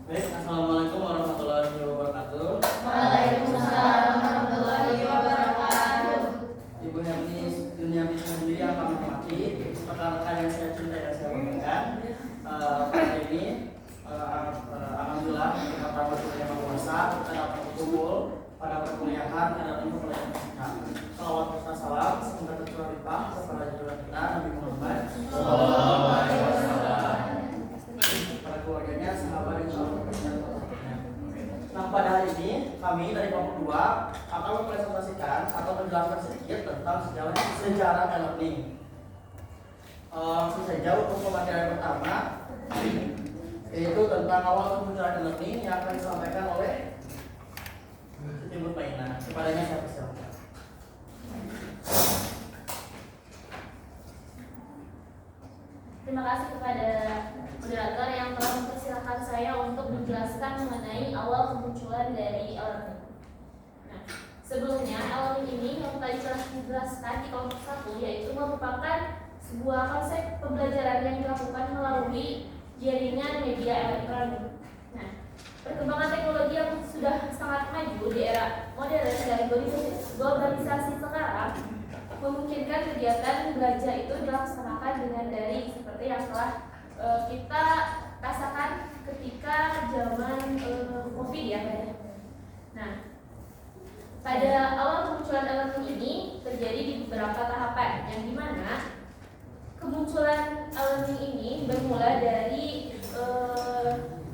Baik, assalamualaikum warahmatullahi wabarakatuh. Waalaikumsalam warahmatullahi wabarakatuh. Ibu Herni Dunia Bismillah yang kami hormati, rekan-rekan yang saya cintai dan saya banggakan. Pada ini, alhamdulillah kita pramudia yang berkuasa, kita dapat berkumpul pada perkuliahan dalam perkuliahan kita. Salawat serta salam semoga tercurah limpah kepada junjungan kita Nabi Muhammad Sallallahu Alaihi Wasallam, para keluarganya, sahabat dan seluruh keluarganya. Nah, pada hari ini kami dari kelompok 2 akan mempresentasikan atau menjelaskan sedikit tentang sejarah e-learning. Langsung saja untuk pematerian pertama, yaitu tentang awal kemunculan e-learning yang akan disampaikan oleh Ibu Paina. Kepadanya saya persilakan. Terima kasih kepada moderator yang telah mempersilahkan saya untuk menjelaskan mengenai awal kemunculan dari e-learning. Nah, sebelumnya e-learning ini yang tadi telah dijelaskan di kelompok 1 yaitu merupakan sebuah konsep pembelajaran yang dilakukan melalui jaringan media elektronik. Nah, perkembangan teknologi yang sudah sangat maju di era modern dan globalisasi sekarang memungkinkan kegiatan belajar itu dilaksanakan dengan daring seperti yang telah kita rasakan ketika zaman COVID ya. Nah, pada awal kemunculan e-learning ini terjadi di beberapa tahapan, yang dimana kemunculan e-learning ini bermula dari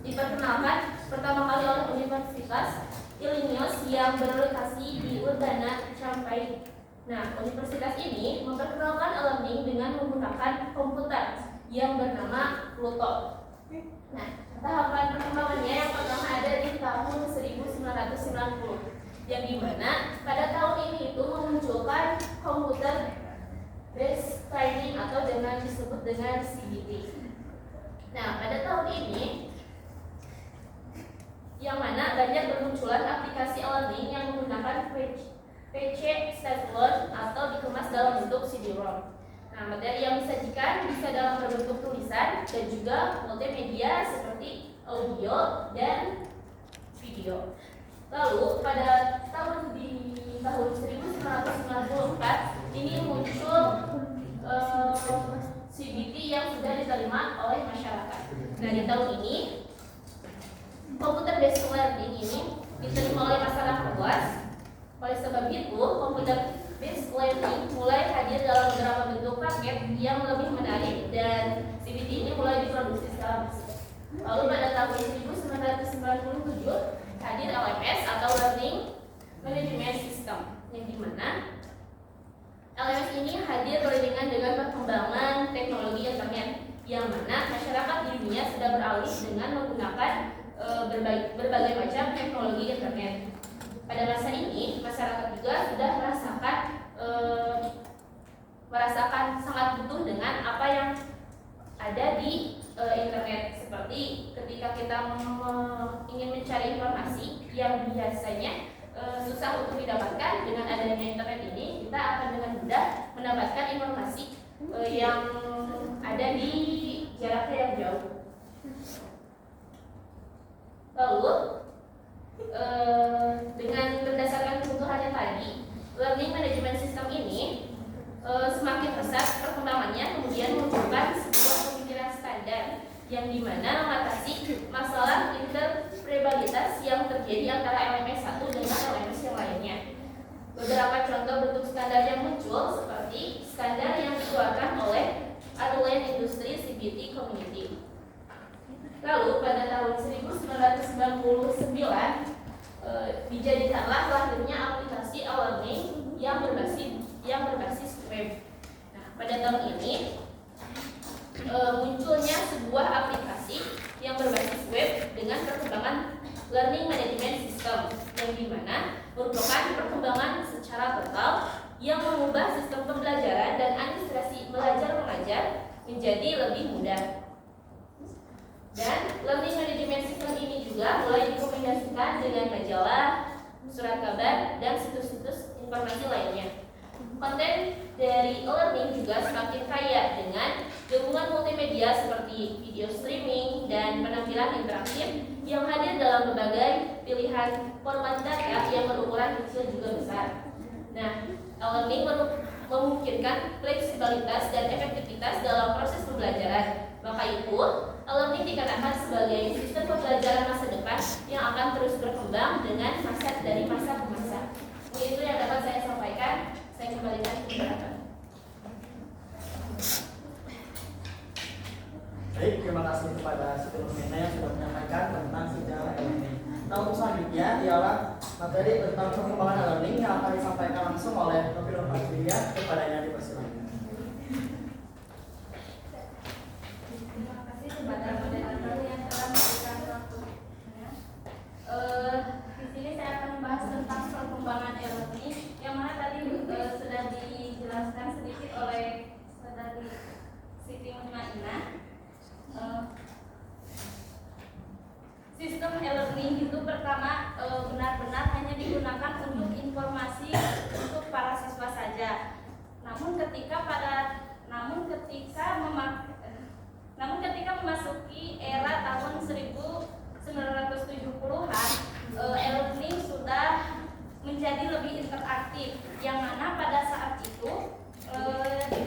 diperkenalkan pertama kali oleh Universitas Illinois yang berlokasi di Urbana, Champaign. Nah, universitas ini memperkenalkan e-learning dengan menggunakan komputer yang bernama Pluto. Nah, tahapan perkembangannya yang pertama ada di tahun 1990, yang dimana pada tahun ini itu memunculkan komputer based training atau dengan disebut dengan CBT. Nah, pada tahun ini yang mana banyak bermunculan aplikasi e-learning yang menggunakan PC Stapler atau dikemas dalam bentuk CD-ROM. Nah, materi yang disajikan bisa dalam berbentuk tulisan dan juga multimedia seperti audio dan video. Lalu pada tahun 1994 ini muncul CBT yang sudah diterima oleh masyarakat. Nah, di tahun ini komputer based learning ini diterima oleh masyarakat luas. Oleh sebab itu, komputer based learning mulai hadir dalam beberapa bentuk paket yang lebih menarik dan CBT ini mulai diproduksi secara masif. Lalu pada tahun 1997 hadir LMS atau Learning Management System, yang dimana LMS ini hadir beriringan dengan perkembangan teknologi internet, yang mana masyarakat di dunia sudah beralih dengan menggunakan berbagai macam teknologi internet. Pada masa ini, masyarakat juga sudah merasakan sangat butuh dengan apa yang ada di internet. Seperti ketika kita ingin mencari informasi yang biasanya susah untuk didapatkan, dengan adanya internet ini kita akan dengan mudah mendapatkan informasi yang ada di jaraknya yang jauh. Lalu dengan berdasarkan kebutuhannya tadi, learning management system ini semakin pesat perkembangannya, kemudian memunculkan sebuah pemikiran standar yang dimana mengatasi masalah interoperabilitas yang terjadi antara LMS satu dengan LMS yang lainnya. Beberapa contoh bentuk standar yang muncul seperti standar yang dikeluarkan oleh Airline Industry CBT Community. Lalu pada tahun 1999 dijadikanlah lahirnya aplikasi e-learning yang berbasis web. Nah, pada tahun ini munculnya sebuah aplikasi yang berbasis web dengan perkembangan Learning Management System, yang dimana merupakan perkembangan secara total yang mengubah sistem pembelajaran dan administrasi belajar mengajar menjadi lebih mudah. Dan Learning Management System ini juga mulai dikombinasikan dengan majalah, surat kabar, dan situs-situs informasi lainnya. Konten dari e-learning juga semakin kaya dengan Gabungan multimedia seperti video streaming dan penampilan interaktif yang hadir dalam berbagai pilihan format data yang berukuran kecil juga besar. Nah, e-learning memungkinkan fleksibilitas dan efektivitas dalam proses pembelajaran. Maka itu, e-learning dikatakan sebagai sistem pembelajaran masa depan yang akan terus berkembang dengan dari masa ke masa. Itu yang dapat saya sampaikan. Saya kembalikan ke Bapak. Baik, terima kasih kepada Siti Nurmina yang sudah menyampaikan tentang sejarah e-learning. Nah, untuk selanjutnya ialah materi tentang perkembangan e-learning yang akan disampaikan langsung oleh Dr. Nur Fatria. Kepadanya dipersilakan. Terima kasih kepada moderator yang telah memberikan waktunya. Di sini saya akan membahas tentang perkembangan e-learning yang mana tadi sudah dijelaskan sedikit oleh saudari Siti Nurmina. Sistem e-learning itu pertama benar-benar hanya digunakan untuk informasi untuk para siswa saja. Namun ketika memasuki era tahun 1970-an, e-learning sudah menjadi lebih interaktif, yang mana pada saat itu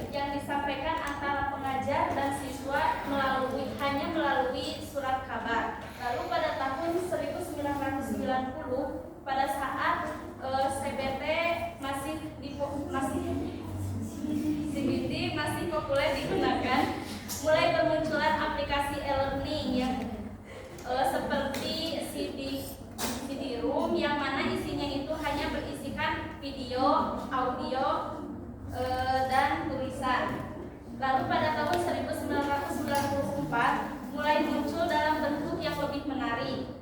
yang disampaikan antara pengajar dan siswa hanya melalui surat kabar. Lalu pada tahun 1990, pada saat CBT CBT masih populer digunakan, mulai bermunculan aplikasi e-learning yang seperti CD-ROOM yang mana isinya itu hanya berisikan video, audio, dan tulisan. Lalu pada tahun 1994 mulai muncul dalam bentuk yang lebih menarik,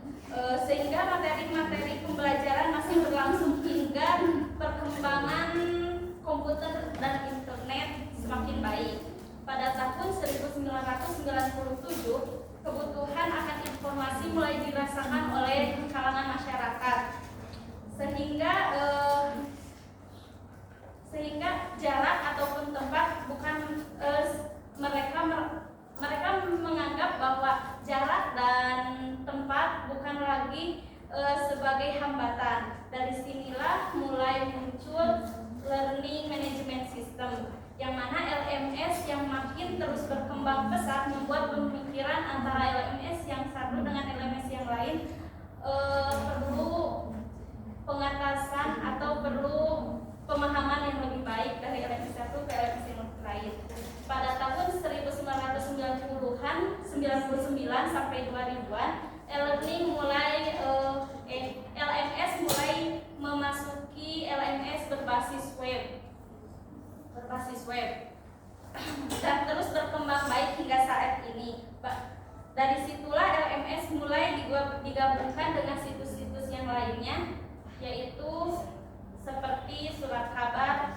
sehingga materi-materi pembelajaran masih berlangsung hingga perkembangan komputer dan internet semakin baik. Pada tahun 1997 kebutuhan akan informasi mulai dirasakan oleh kalangan masyarakat, sehingga jarak ataupun tempat mereka menganggap bahwa jarak dan tempat bukan lagi sebagai hambatan. Dari sinilah mulai muncul learning management system, yang mana LMS yang makin terus berkembang pesat membuat pemikiran antara LMS yang satu dengan LMS yang lain perlu pengatasan atau perlu pemahaman yang lebih baik dari LMS satu ke LMS yang lain. Pada tahun 1990-an, 99 sampai 2000-an, LMS mulai memasuki LMS berbasis web dan terus berkembang baik hingga saat ini. Dari situlah LMS mulai digabungkan dengan situs-situs yang lainnya, yaitu seperti surat kabar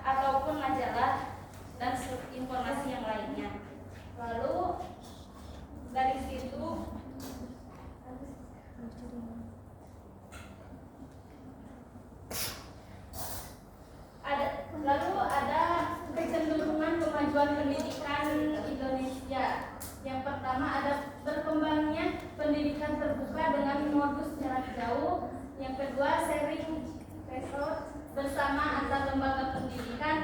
ataupun majalah dan informasi yang lainnya. Lalu dari situ ada kecenderungan kemajuan pendidikan Indonesia. Yang pertama ada berkembangnya pendidikan terbuka dengan modus jarak jauh. Yang kedua, sharing resource bersama antar lembaga pendidikan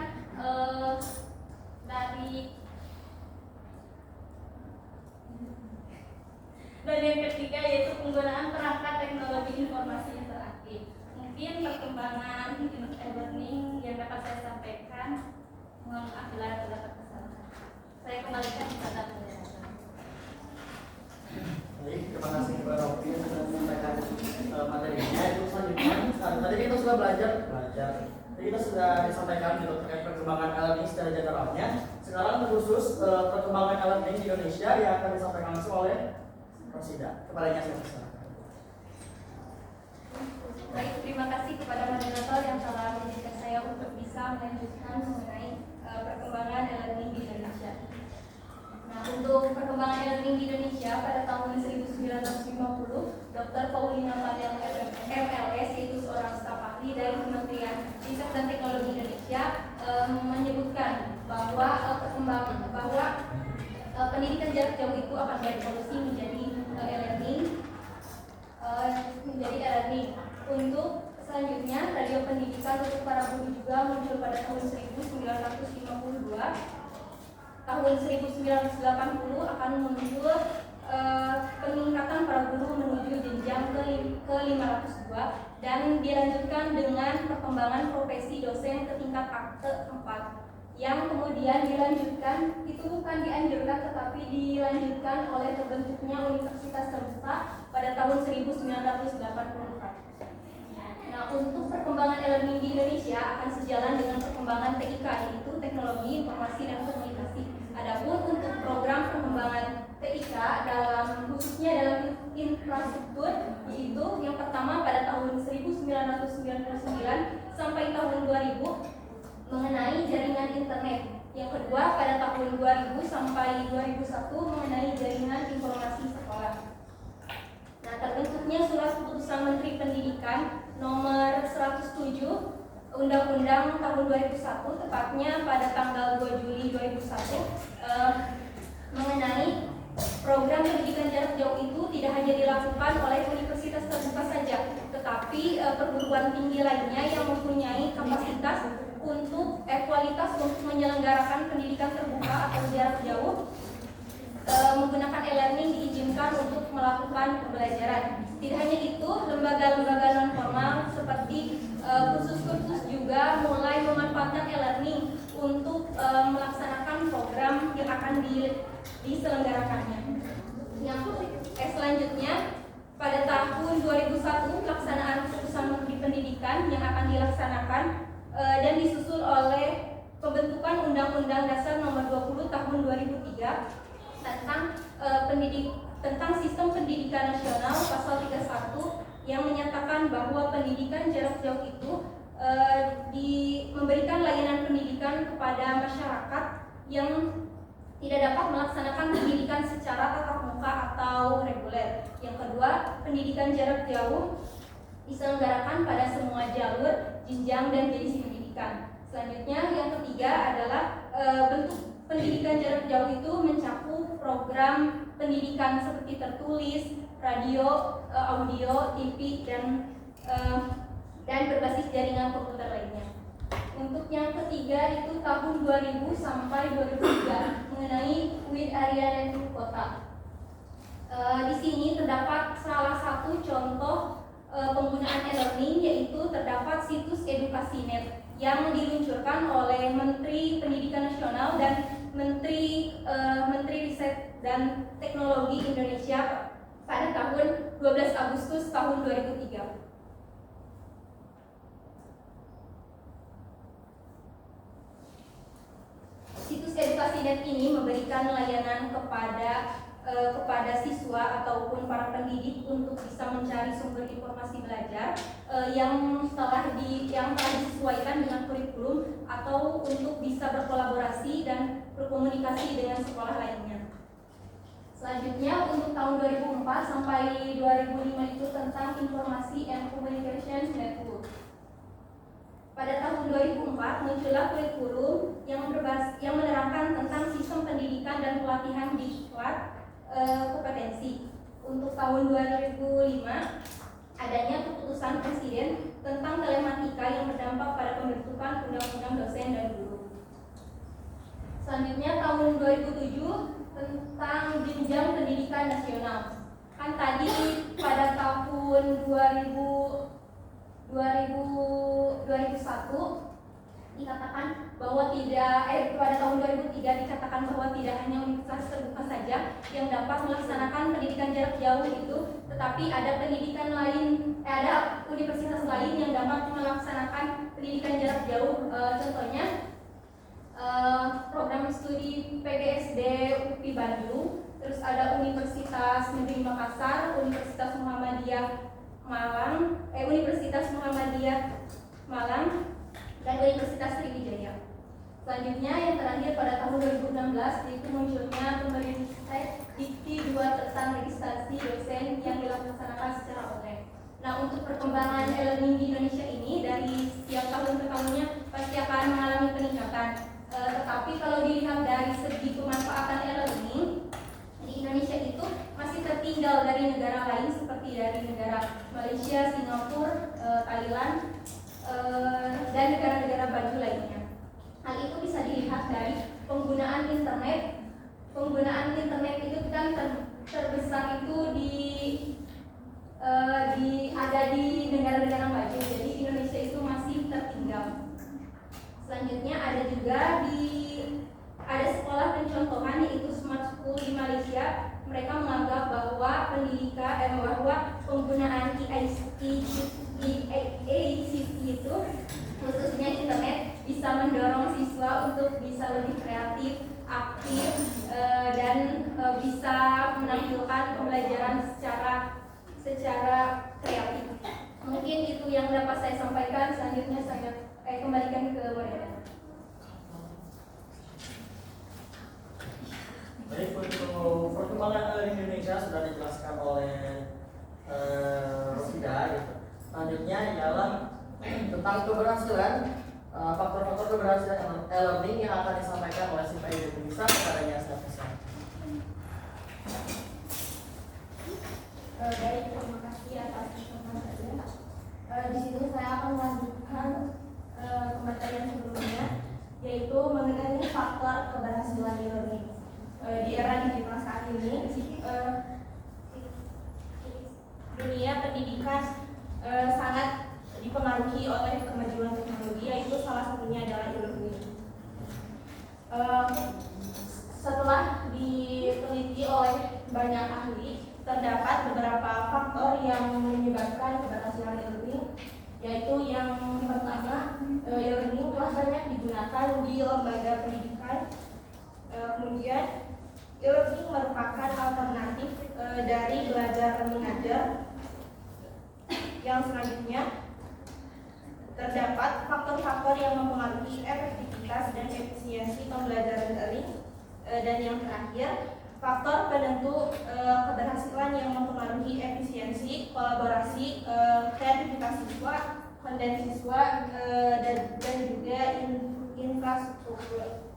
dan yang ketiga yaitu penggunaan perangkat teknologi informasi interaktif. Mungkin perkembangan e-learning yang dapat saya sampaikan. Mohon maaf bila terdapat kesalahan. Saya kembalikan kepada moderator. Baik, terima kasih kepada Rofi yang sudah menyampaikan materinya. Itu selanjutnya, tadi kita sudah belajar. Tadi kita sudah disampaikan gitu terkait perkembangan e-learning secara generalnya. Sekarang khusus perkembangan e-learning di Indonesia yang akan disampaikan langsung oleh Rosida. Kepadanya saya persilakan. Baik, terima kasih kepada moderator yang telah mengizinkan saya untuk bisa melanjutkan mengenai perkembangan e-learning di Indonesia. Nah, untuk perkembangan e-learning di Indonesia pada tahun 1950, Dr. Paulina Fadel MLS, yaitu seorang staf ahli dari Kementerian Riset dan Teknologi Indonesia, menyebutkan bahwa jauh itu akan berevolusi menjadi e-learning. Untuk selanjutnya, radio pendidikan untuk para guru juga muncul pada tahun 1952. Tahun 1980 akan muncul peningkatan para guru menuju jenjang ke 502 dan dilanjutkan dengan perkembangan profesi dosen ke tingkat akte 4 yang kemudian dilanjutkan, itu bukan dianjurkan tetapi dilanjutkan oleh terbentuknya universitas terbuka pada tahun 1984. Nah, untuk perkembangan e-learning di Indonesia akan sejalan dengan perkembangan TIK, yaitu Teknologi Informasi dan Komunikasi. Adapun untuk program perkembangan TIK khususnya dalam infrastruktur, yaitu yang pertama pada tahun 1999 sampai tahun 2000 mengenai jaringan internet. Yang kedua pada tahun 2000 sampai 2001 mengenai jaringan informasi sekolah. Nah, terbentuknya surat keputusan Menteri Pendidikan nomor 107 Undang-Undang tahun 2001 tepatnya pada tanggal 2 Juli 2001 mengenai program pendidikan jarak jauh itu tidak hanya dilakukan oleh universitas terbuka saja, tetapi perguruan tinggi lainnya yang mempunyai kapasitas untuk kualitas untuk menyelenggarakan pendidikan terbuka atau jarak jauh menggunakan e-learning diizinkan untuk melakukan pembelajaran. Tidak hanya itu, lembaga-lembaga non formal seperti kursus-kursus juga mulai memanfaatkan e-learning untuk melaksanakan program yang akan diselenggarakannya. Yang selanjutnya pada tahun 2001 pelaksanaan keputusan Menteri Pendidikan yang akan dilaksanakan dan disusul oleh pembentukan Undang-Undang Dasar Nomor 20 Tahun 2003 tentang Sistem Pendidikan Nasional Pasal 31 yang menyatakan bahwa pendidikan jarak jauh itu memberikan layanan pendidikan kepada masyarakat yang tidak dapat melaksanakan pendidikan secara tatap muka atau reguler. Yang kedua, pendidikan jarak jauh diselenggarakan pada semua jalur, jenjang, dan jenis pendidikan. Selanjutnya, yang ketiga adalah bentuk pendidikan jarak jauh itu mencakup program pendidikan seperti tertulis, radio, audio, TV, dan berbasis jaringan komputer lainnya. Untuk yang ketiga itu tahun 2000 sampai 2003 mengenai With Area Network Kota. Di sini terdapat salah satu contoh penggunaan e-learning, yaitu terdapat situs edukasi.net yang diluncurkan oleh Menteri Pendidikan Nasional dan Menteri Riset dan Teknologi Indonesia pada tahun 12 Agustus tahun 2003. Situs edukasi.net ini memberikan layanan kepada siswa ataupun para pendidik untuk bisa mencari sumber informasi belajar yang telah disesuaikan dengan kurikulum atau untuk bisa berkolaborasi dan berkomunikasi dengan sekolah lainnya. Selanjutnya untuk tahun 2004 sampai 2005 itu tentang Informasi and Communication Network. Pada tahun 2004 muncullah kurikulum yang menerangkan tentang sistem pendidikan dan pelatihan diklat kompetensi. Untuk tahun 2005 adanya keputusan Presiden tentang telematika yang berdampak pada pembentukan Undang-Undang Dosen dan Guru. Selanjutnya tahun 2007 tentang jenjang pendidikan nasional. Kan tadi pada tahun 2001 dikatakan bahwa pada tahun 2003 dikatakan bahwa tidak hanya universitas terbuka saja yang dapat melaksanakan pendidikan jarak jauh itu, tetapi ada ada universitas lain yang dapat melaksanakan pendidikan jarak jauh. Contohnya program studi PGSD UPI Bandung, terus ada Universitas Negeri Makassar, Universitas Muhammadiyah Malang, dan Universitas Sriwijaya. Selanjutnya yang terakhir pada tahun 2016 yaitu munculnya pemerintah Dikti 2 tentang registrasi dosen yang dilaksanakan secara online. Nah, untuk perkembangan e-learning di Indonesia ini dari setiap tahun ke tahunnya pasti akan mengalami peningkatan. Tetapi kalau dilihat dari segi pemanfaatan e-learning di Indonesia itu masih tertinggal dari negara lain seperti dari negara Malaysia, Singapura, Thailand, dan negara-negara maju lainnya. Hal itu bisa dilihat dari penggunaan internet. Penggunaan internet itu kan terbesar itu ada di negara-negara maju, jadi Indonesia itu masih tertinggal. Selanjutnya ada sekolah pencontohan yaitu Smart School di Malaysia. Mereka menganggap bahwa penggunaan ICT itu khususnya internet bisa mendorong siswa untuk bisa lebih kreatif, aktif, dan bisa menampilkan pembelajaran secara kreatif. Mungkin itu yang dapat saya sampaikan. Selanjutnya saya kembalikan ke moderator. Baik, untuk perkembangan di Indonesia sudah dijelaskan oleh Rosida. Gitu. Selanjutnya ialah tentang keberhasilan, faktor-faktor keberhasilan e-learning yang akan disampaikan oleh si PID bisa kepadanya siapa. Baik, terima kasih atas informasinya. Di sini saya akan melanjutkan pembacaan sebelumnya, yaitu mengenai faktor keberhasilan e-learning. Di era digital saat ini, dunia pendidikan sangat dipengaruhi oleh kemajuan teknologi, yaitu salah satunya adalah e-learning. Setelah diteliti oleh banyak ahli, terdapat beberapa faktor yang menyebabkan keberhasilan e-learning, yaitu yang pertama, e-learning telah banyak digunakan di lembaga pendidikan. Kemudian e-learning merupakan alternatif dari belajar mengajar. Yang selanjutnya, terdapat faktor-faktor yang mempengaruhi efektivitas dan efisiensi pembelajaran daring. Dan yang terakhir, faktor penentu keberhasilan yang mempengaruhi efisiensi, kolaborasi, kreativitas siswa, konten siswa, dan juga infrastruktur.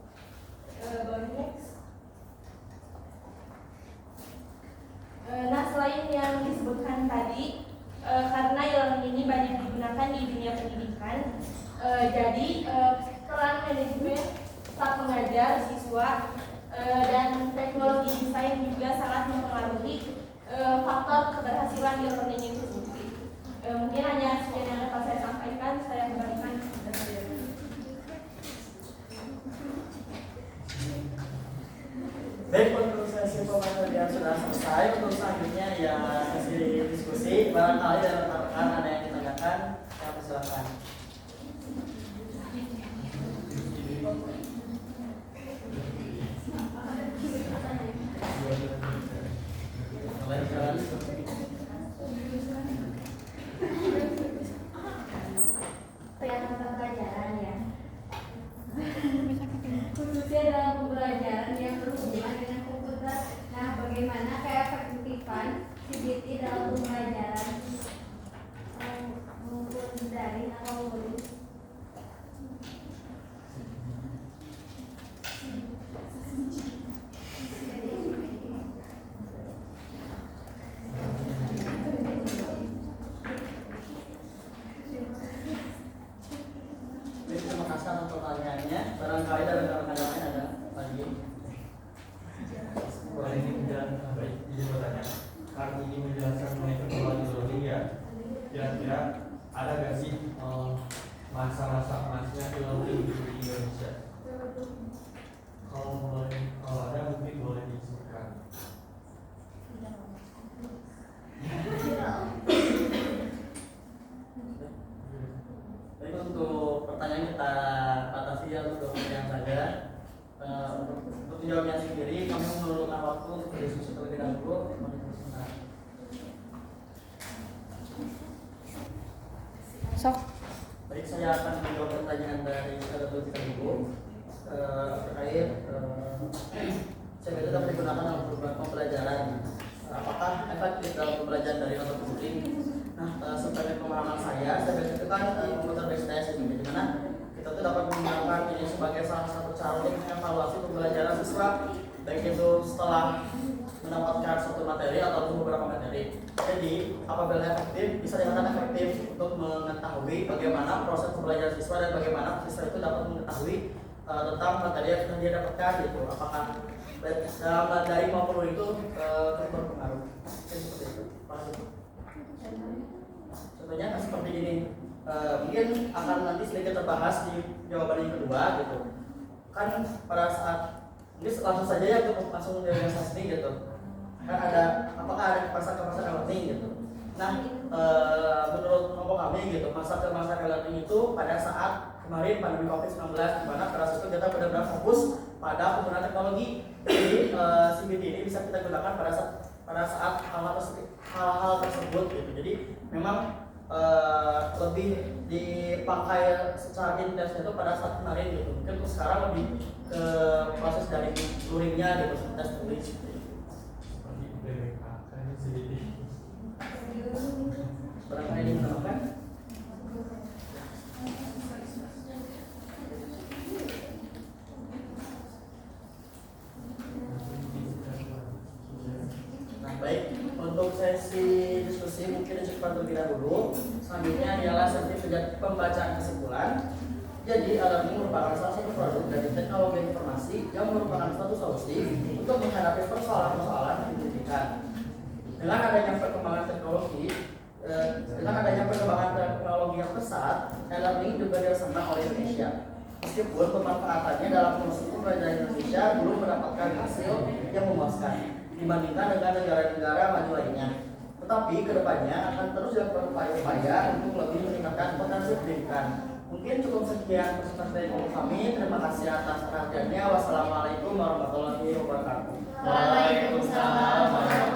Nah, selain yang disebutkan tadi, karena e-learning ini banyak digunakan di dunia pendidikan, jadi peran manajemen staf pengajar, siswa, dan teknologi desain juga sangat mempengaruhi faktor keberhasilan e-learning itu sendiri. Mungkin hanya sekian yang dapat saya sampaikan. Saya kembalikan kepada saya. Baik, untuk sesi pembelajaran sudah selesai. Untuk selanjutnya ya sesi diskusi. Barangkali dari rekan-rekan ada yang ditanyakan, saya persilakan. Perihal pembelajaran ya, khususnya dalam pembelajaran yang berhubungan dengan komputer. Nah, bagaimana keefektifan CBT dalam pembelajaran maupun daring atau luring? Terima kasih atas pertanyaannya. Barangkali dari rekan-rekan lain ada lagi. Kalau ini menjelaskan baik, jadi bertanya, karena ini menjelaskan mengenai perkembangan e-learning ya, kira-kira ada nggak sih masa-masa emasnya e-learning di Indonesia? Kalau ada mungkin boleh disebutkan. Baik, untuk pertanyaan kita batasi ya untuk pertanyaan saja. Untuk menjawabnya sendiri, kami memerlukan waktu untuk berdiskusi terlebih dahulu. Sok. Baik, saya akan menjawab pertanyaan dari Saudara Ibu terkait CBT dapat digunakan dalam program pembelajaran. Apakah efektif dalam pembelajaran dari atau luring? Nah, sebagai pemahaman saya, CBT itu kan komputer based study, di mana kita tuh dapat menggunakan ini sebagai salah satu cara untuk mengevaluasi pembelajaran siswa, baik itu setelah mendapatkan suatu materi ataupun beberapa materi. Jadi apabila efektif bisa dikatakan efektif untuk mengetahui bagaimana proses pembelajaran siswa dan bagaimana siswa itu dapat mengetahui tentang materi yang sudah dia dapatkan gitu. Apakah dalam materi maupun itu berpengaruh. Seperti itu. Contohnya seperti ini. Mungkin akan nanti sedikit terbahas di jawaban yang kedua gitu. Kan pada saat ini langsung saja ya untuk langsung demonstrasi gitu. Kan ada apakah ada kepastian learning gitu. Nah, menurut kelompok kami gitu, masa learning itu pada saat kemarin pandemi COVID-19 di mana pada saat itu kita benar-benar fokus pada penggunaan teknologi. Jadi CBT ini bisa kita gunakan pada saat hal-hal tersebut gitu. Jadi memang lebih dipakai secara intens itu pada saat kemarin gitu. Mungkin untuk sekarang lebih ke proses dari luringnya gitu, tes tulis gitu. Seperti BPK kan sedikit. Barangkali ini menambahkan. Nah baik, untuk sesi diskusi mungkin cepat terlebih dahulu. Selanjutnya ialah sesi pembacaan kesimpulan. Jadi e-learning merupakan salah satu produk dari teknologi informasi yang merupakan suatu solusi untuk menghadapi persoalan-persoalan di pendidikan. Dengan adanya perkembangan teknologi yang pesat, e-learning juga dirasakan oleh Indonesia. Meskipun pemanfaatannya dalam proses pembelajaran Indonesia belum mendapatkan hasil yang memuaskan dibandingkan dengan negara-negara maju lainnya. Tetapi kedepannya akan terus dilakukan upaya-upaya untuk lebih meningkatkan potensi pendidikan. Mungkin cukup sekian presentasi dari kami. Terima kasih atas perhatiannya. Wassalamualaikum warahmatullahi wabarakatuh. Waalaikumsalam.